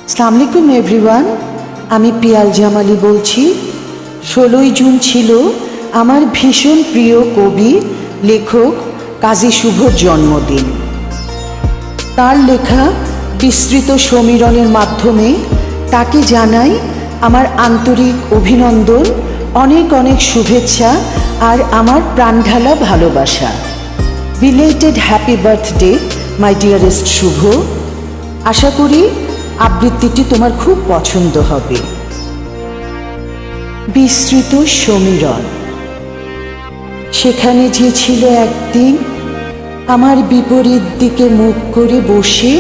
আসসালামু আলাইকুম এভরিওয়ান, আমি পিয়াল জামালি বলছি। 16ই জুন ছিল আমার ভীষণ প্রিয় কবি লেখক কাজী শুভর জন্মদিন। তার লেখা বিস্তৃত সমীরণের মাধ্যমে তাকে জানাই আমার আন্তরিক অভিনন্দন, অনেক অনেক শুভেচ্ছা আর আমার প্রাণঢালা ভালোবাসা। Belated happy birthday my dearest Shubho. আশা করি আবৃত্তিটি তোমার খুব পছন্দ হবে। বিস্তৃত সমীরণ। সেখানে যে ছিল একদিন আমার বিপরীত দিকে মুখ করে বসে,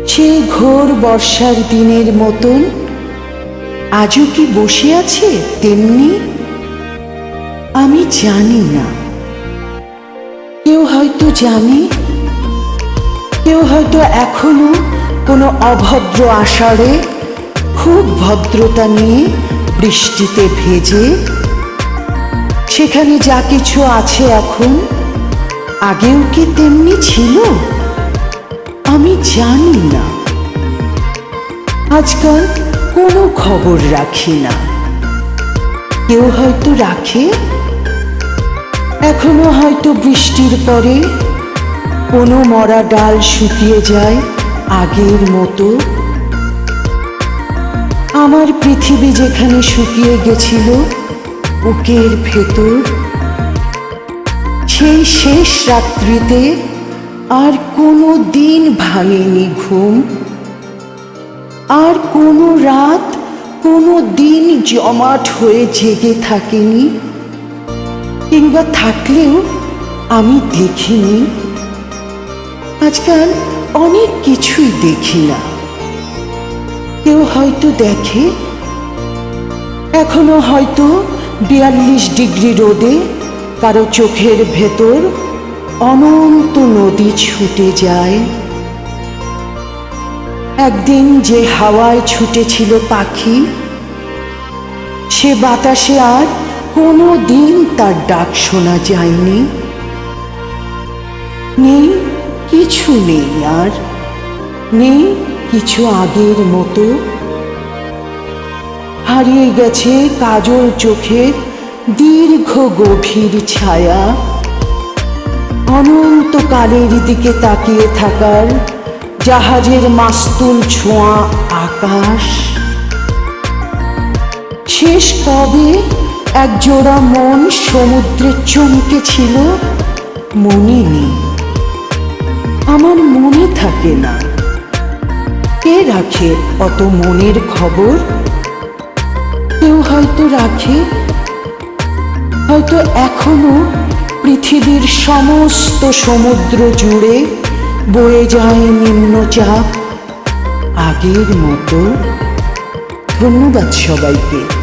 সেই ঘোর বর্ষার দিনের মতন আজও কি বসে আছে তেমনি? আমি জানি না। কেউ হয়তো জানে, কেউ হয়তো এখনো কোনো অভদ্র আষাঢ়ে খুব ভদ্রতা নিয়ে বৃষ্টিতে ভেজে সেখানে যা কিছু আছে এখন আগেও কি তেমনি ছিল? আমি জানি না। আজকাল কোনো খবর রাখি না। কেউ হয়তো রাখে। এখনো হয়তো বৃষ্টির পরে কোনো মরা ডাল শুকিয়ে যায় আগের মতো। আমার পৃথিবী যেখানে শুকিয়ে গেছিল বুকের ভেতর, সেই শেষ রাত্রিতে আর কোনো দিন ভাঙেনি ঘুম, আর কোনো রাত কোনো দিন জমাট হয়ে জেগে থাকেনি, কিংবা থাকলেও আমি দেখিনি। আজকাল অনেক কিছুই দেখি না। কেউ হয়তো দেখে। এখনো হয়তো 42 ডিগ্রি রোদে কারো চোখের ভেতর অনন্ত নদী ছুটে যায়। একদিন যে হাওয়ায় ছুটেছিল পাখি, সে বাতাসে আর কোনো দিন তার ডাক শোনা যায়নি। নেই কিছু, নেই আর নেই কিছু আগের মতো। হারিয়ে গেছে কাজল চোখের দীর্ঘ গভীর ছায়া, অনন্তকালের দিকে তাকিয়ে থাকার জাহাজের মাস্তুল ছোঁয়া আকাশ। শেষ কবে এক জোড়া মন সমুদ্রে চমকে ছিল মনে নেই। আমার মনে থাকে না। কে রাখে অত মনের খবর? কেউ হয়তো রাখে। হয়তো এখনো পৃথিবীর সমস্ত সমুদ্র জুড়ে বয়ে যায় নিম্নচাপ আগের মতো। ধন্যবাদ সবাইকে।